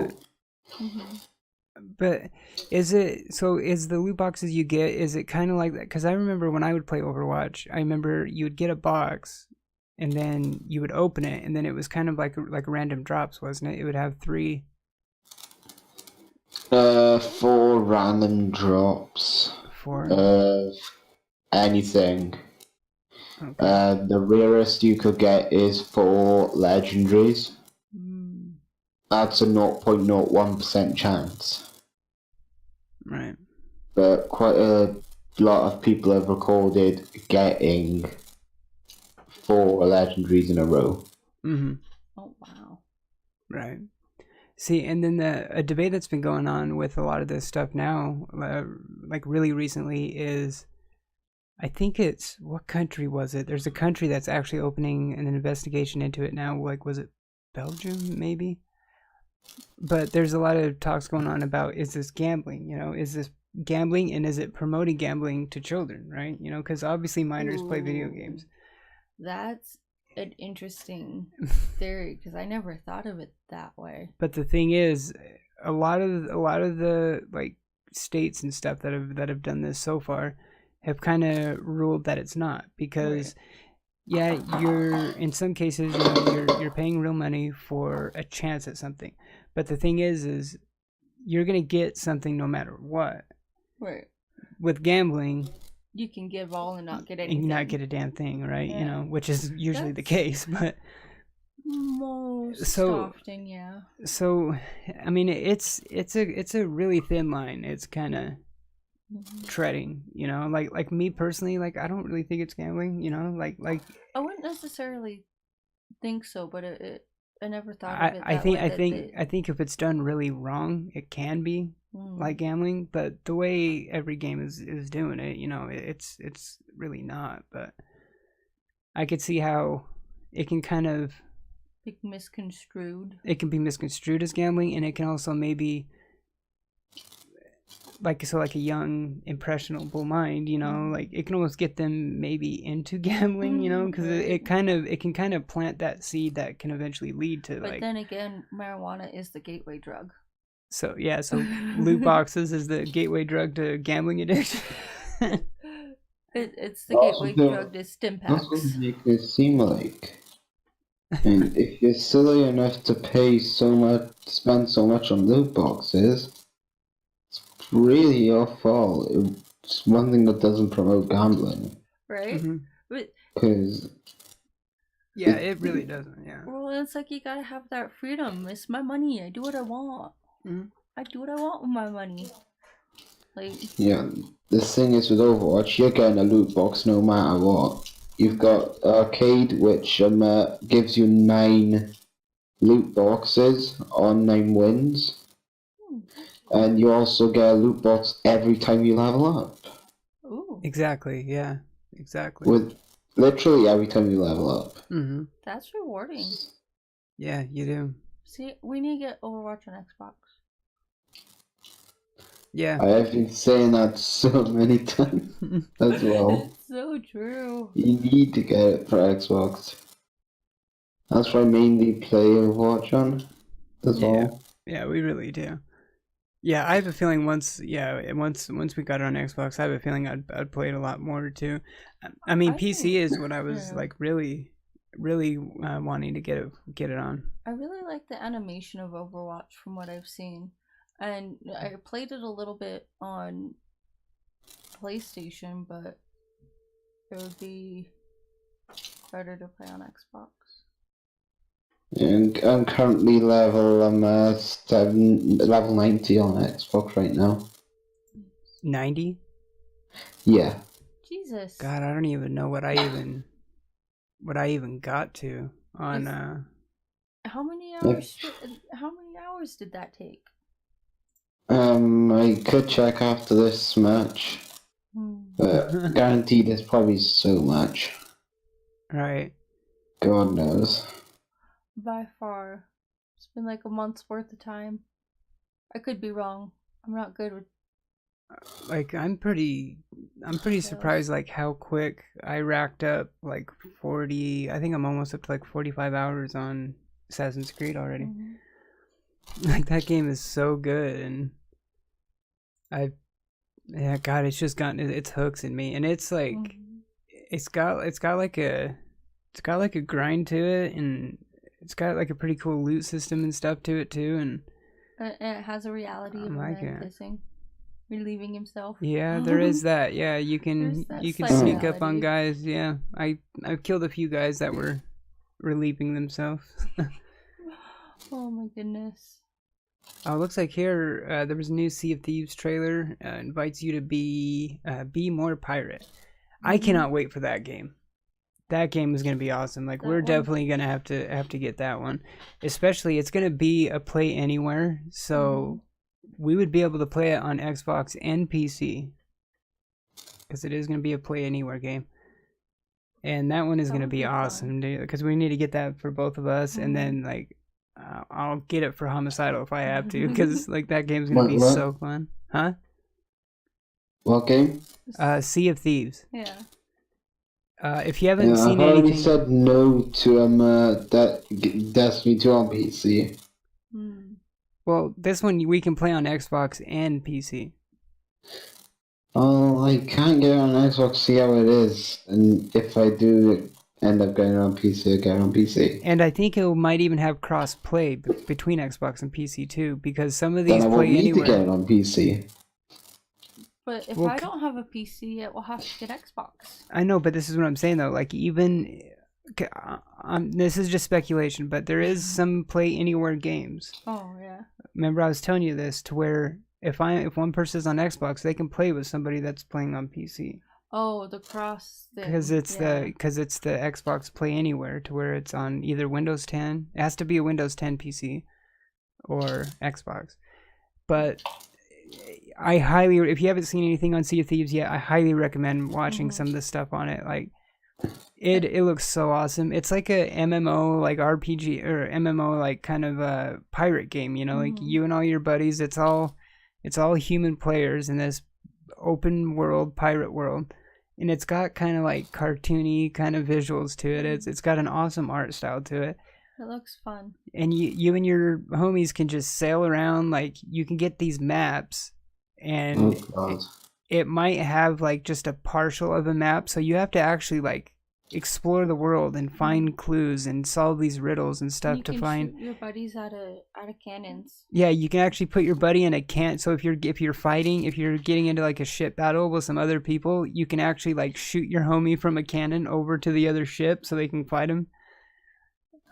Mm-hmm. But is it so? Is the loot boxes you get? Is it kind of like that? Because I remember when I would play Overwatch, I remember you would get a box, and then you would open it, and then it was kind of like random drops, wasn't it? It would have 3. 4 random drops 4. of anything. Okay. The rarest you could get is 4 legendaries. That's a 0.01% chance. Right. But quite a lot of people have recorded getting 4 legendaries in a row. Mm-hmm. Oh wow. Right. See, and then a debate that's been going on with a lot of this stuff now, like really recently, is I think it's what country was it? There's a country that's actually opening an investigation into it now. Like, was it Belgium, maybe? But there's a lot of talks going on about is this gambling? You know, is this gambling and is it promoting gambling to children? Right? You know, because obviously minors play video games. That's an interesting theory because I never thought of it that way. But the thing is, a lot of the like states and stuff that have done this so far have kind of ruled that it's not because yeah, you're in some cases, you know, you're paying real money for a chance at something. But the thing is you're going to get something no matter what. Right. With gambling, you can give all and not get anything. And not get a damn thing, right? Yeah. You know, which is usually the case, but most often, yeah. So, I mean, it's a really thin line. It's kind of treading, you know, like me personally, like I don't really think it's gambling, you know, like I wouldn't necessarily think so, but it I never thought of I, it I that think way. I That think I think if it's done really wrong, it can be like gambling. But the way every game is doing it, it's really not. But I could see how it can kind of be misconstrued. it can be misconstrued as gambling, and it can also maybe like a young impressionable mind, like it can almost get them maybe into gambling, because it can kind of plant that seed that can eventually lead to But then again, marijuana is the gateway drug. so loot boxes is the gateway drug to gambling addiction. It's the gateway drug to stim That's what packs. make it seem like. And if you're silly enough to spend so much on loot boxes, it's really your fault. It's one thing that doesn't promote gambling. Right? Mm-hmm. Because yeah, it really doesn't. Yeah. Well, it's like you gotta have that freedom. It's my money. I do what I want. Mm-hmm. I do what I want with my money. Like, yeah, the thing is with Overwatch, you're getting a loot box no matter what. You've got Arcade, which gives you 9 loot boxes on 9 wins. And you also get a loot box every time you level up. ooh, Exactly. Yeah. Exactly. With literally every time you level up. Mm-hmm. that's rewarding. Yeah, you do. See, we need to get Overwatch on Xbox. Yeah. I have been saying that so many times as well. It's so true. You need to get it for Xbox. That's why I mainly play Overwatch on as well. Yeah, we really do. Yeah, I have a feeling once we got it on Xbox, I have a feeling I'd play it a lot more too. I mean, PC is what I was like really wanting to get it on. I really like the animation of Overwatch from what I've seen. And I played it a little bit on PlayStation, but it would be better to play on Xbox. And I'm currently level 90 on Xbox right now. 90? Yeah. Jesus. God, I don't even know what I even got to on How many hours? How many hours did that take? I could check after this match, but guaranteed it's probably so much. Right. God knows. By far, it's been like a month's worth of time. I could be wrong. I'm not good with. Like I'm pretty surprised like how quick I racked up like 40. I think I'm almost up to like 45 hours on Assassin's Creed already. Mm-hmm. Like that game is so good, and God, it's just gotten its hooks in me, and it's like it's got like a grind to it, and it's got like a pretty cool loot system and stuff to it too, and it has a reality of a man kissing, relieving himself. Yeah, there is that. Yeah, you can sneak up on guys. Yeah, I've killed a few guys that were relieving themselves. Oh my goodness. Oh, it looks like here there was a new Sea of Thieves trailer. Invites you to be more pirate. I cannot wait for that game. That game is gonna be awesome. Like we're definitely gonna have to get that one. Especially it's gonna be a play anywhere, so we would be able to play it on Xbox and PC. Because it is gonna be a play anywhere game. And that one is gonna be awesome, dude. Because we need to get that for both of us, and then like I'll get it for Homicidal if I have to, because like that game's gonna be so fun, huh? What game? Sea of Thieves. Yeah. If you haven't seen I've already anything, said no to Destiny 2 on PC. Well, this one we can play on Xbox and PC. Oh, I can't get it on Xbox. See how it is, and if I do end up getting it on PC, I get it on PC. And I think it might even have cross play between Xbox and PC too, because some of these then I play won't need anywhere. to get it on PC. But if I don't have a PC, it will have to get Xbox. I know, but this is what I'm saying though. Like even, this is just speculation, but there is some play anywhere games. Oh yeah. Remember, I was telling you this to where if one person's on Xbox, they can play with somebody that's playing on PC. Oh, the cross thing. because it's Yeah. the Xbox Play Anywhere, to where it's on either Windows 10. It has to be a Windows 10 PC or Xbox. But I highly, if you haven't seen anything on Sea of Thieves yet, I highly recommend watching some of the stuff on it. Like it looks so awesome. It's like a MMO, like RPG or MMO, like kind of a pirate game. You know, like you and all your buddies. It's all human players in this open world pirate world, and it's got kind of like cartoony kind of visuals to it. It's got an awesome art style to it. It looks fun. And you and your homies can just sail around. Like you can get these maps, and it might have like just a partial of a map, so you have to actually like explore the world and find clues and solve these riddles and stuff to find. Shoot your buddies out of cannons. Yeah, you can actually put your buddy in a can. So if you're fighting, if you're getting into like a ship battle with some other people, you can actually like shoot your homie from a cannon over to the other ship so they can fight him.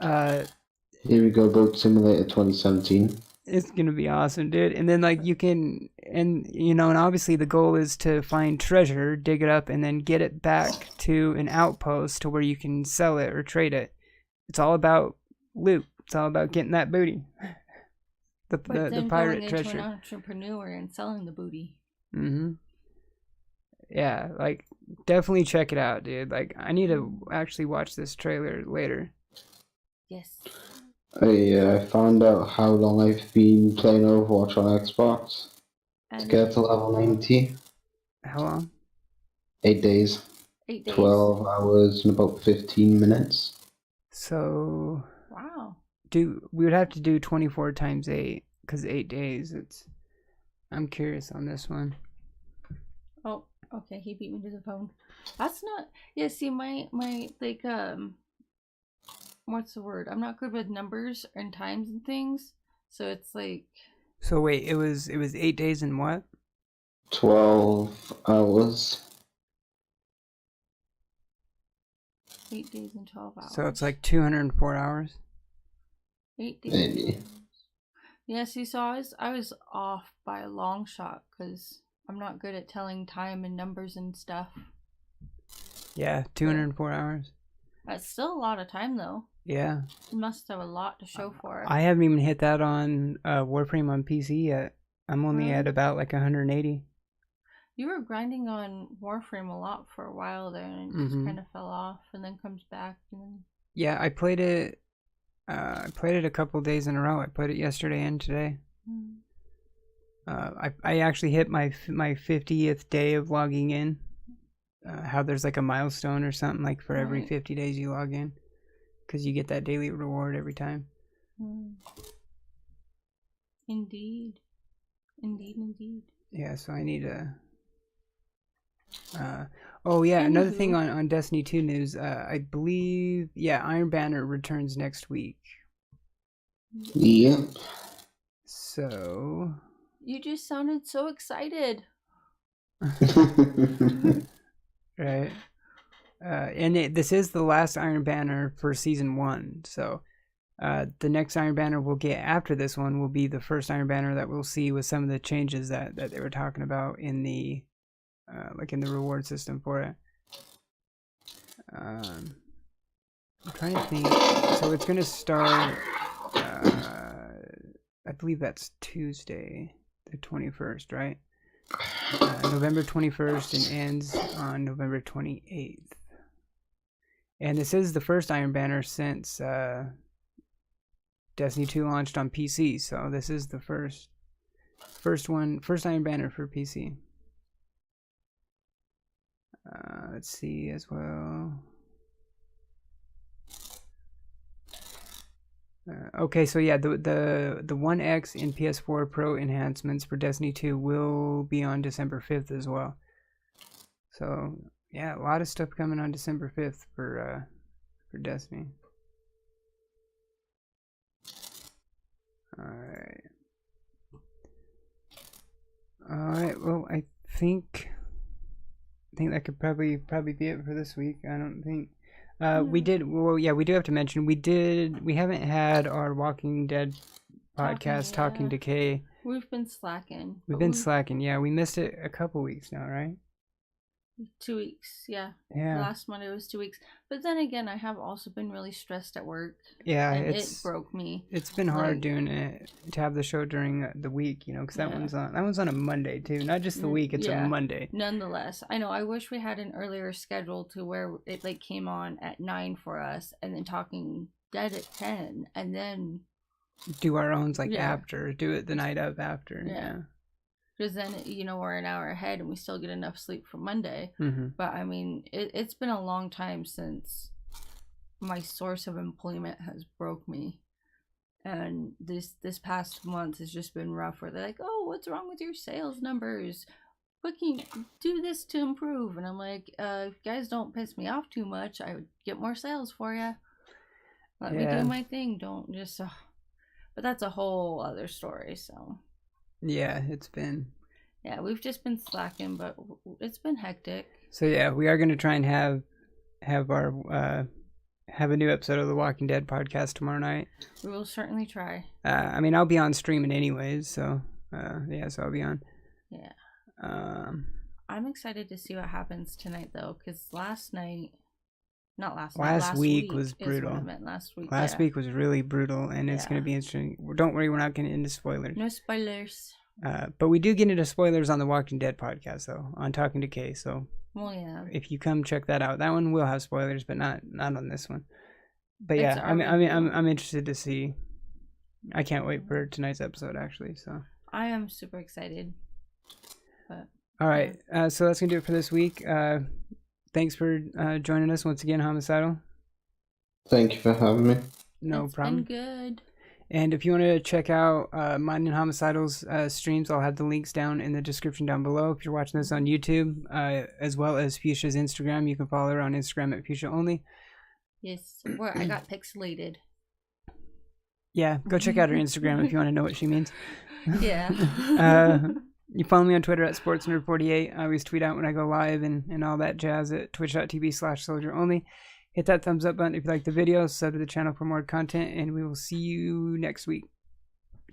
Here we go, Boat Simulator 2017. It's gonna be awesome, dude. And then like you can, and and obviously the goal is to find treasure, dig it up, and then get it back to an outpost to where you can sell it or trade it. It's all about loot. It's all about getting that booty. The pirate treasure. Into an entrepreneur and selling the booty. Yeah, like definitely check it out, dude. Like I need to actually watch this trailer later. Yes. I found out how long I've been playing Overwatch on Xbox to get to level 90. How long? 8 days. 8 days. 12 hours and about 15 minutes. So. Wow. We would have to do 24 times 8 because 8 days. I'm curious on this one. Oh, okay. He beat me to the phone. That's not. Yeah. See, my like what's the word? I'm not good with numbers and times and things. So it's like. So wait, it was 8 days and what? 12 hours. 8 days and 12 hours. So it's like 204 hours. 8 days. Maybe. Yeah. See, so I was off by a long shot because I'm not good at telling time and numbers and stuff. Yeah, 204 hours. That's still a lot of time though. Yeah. You must have a lot to show for it. I haven't even hit that on Warframe on PC yet. I'm only at about like 180. You were grinding on Warframe a lot for a while there, and it just kind of fell off, and then comes back. And then... Yeah, I played it. I played it a couple days in a row. I played it yesterday and today. I actually hit my 50th day of logging in. How there's like a milestone or something like for every 50 days you log in, because you get that daily reward every time. Indeed. Yeah, so I need to. Oh yeah, another thing on Destiny 2 news. I believe Iron Banner returns next week. Yep. So. You just sounded so excited. Right. And this is the last Iron Banner for Season 1. So the next Iron Banner we'll get after this one will be the first Iron Banner that we'll see with some of the changes that they were talking about in the like in the reward system for it. I'm trying to think. So it's going to start, I believe that's Tuesday, the 21st, right? November 21st and ends on November 28th. And this is the first Iron Banner since Destiny 2 launched on PC, so this is the first Iron Banner for PC. Let's see as well. Okay, so yeah, the 1X and PS4 Pro enhancements for Destiny 2 will be on December 5th as well. So yeah, a lot of stuff coming on December 5th for Destiny. All right. Well, I think that could probably be it for this week. I don't think. We do have to mention we haven't had our Walking Dead podcast Talking Decay. We've been slacking. We've been slacking. Yeah, we missed it a couple weeks now, right? 2 weeks, yeah. Yeah. Last Monday was 2 weeks. But then again, I have also been really stressed at work. Yeah, and it broke me. It's been hard Like- doing it to have the show during the week, you know, because that Yeah. one's on a Monday too, not just the week. It's a Yeah. Monday. Nonetheless, I know I wish we had an earlier schedule to where it like came on at 9 for us, and then Talking Dead at 10, and then Do our own Yeah. after. Do it the night of after. Yeah. Yeah. because then we're an hour ahead and we still get enough sleep for Monday. Mm-hmm. But I mean, it's been a long time since my source of employment has broke me, and this past month has just been rough. Where they're like, "Oh, what's wrong with your sales numbers? What can you do this to improve?" And I'm like, "If you guys don't piss me off too much, I would get more sales for you. Let me Yeah. do my thing. Don't just." But that's a whole other story. So Yeah, it's been. yeah, we've just been slacking, but it's been hectic. So yeah, we are going to try and have our have a new episode of the Walking Dead podcast tomorrow night. We will certainly try. I mean, I'll be on streaming anyways, so yeah, so I'll be on. Yeah. I'm excited to see what happens tonight, though, because last week was is what brutal. I meant, last week. Last week was really brutal, and it's going to be interesting. Don't worry, we're not getting into spoilers. No spoilers. But we do get into spoilers on the Walking Dead podcast, though, on Talking to Kay. So Well, yeah. if you come check that out, that one will have spoilers, but not on this one. But It's yeah, our I'm interested to see. I can't wait for tonight's episode, actually. So I am super excited. But all right, so that's gonna do it for this week. Thanks for joining us once again, Homicidal. Thank you for having me. No it's problem. been good. And if you want to check out mine and Homicidal's streams, I'll have the links down in the description down below. If you're watching this on YouTube, as well as Fusha's Instagram, you can follow her on Instagram at Fusha Only. Yes, where I got pixelated. Yeah, go check out her Instagram if you want to know what she means. Yeah. You follow me on Twitter at SportsNerd48. I always tweet out when I go live and all that jazz at twitch.tv/Solgr Only. Hit that thumbs up button if you like the video. Sub to the channel for more content, and we will see you next week.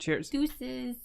Cheers. Deuces.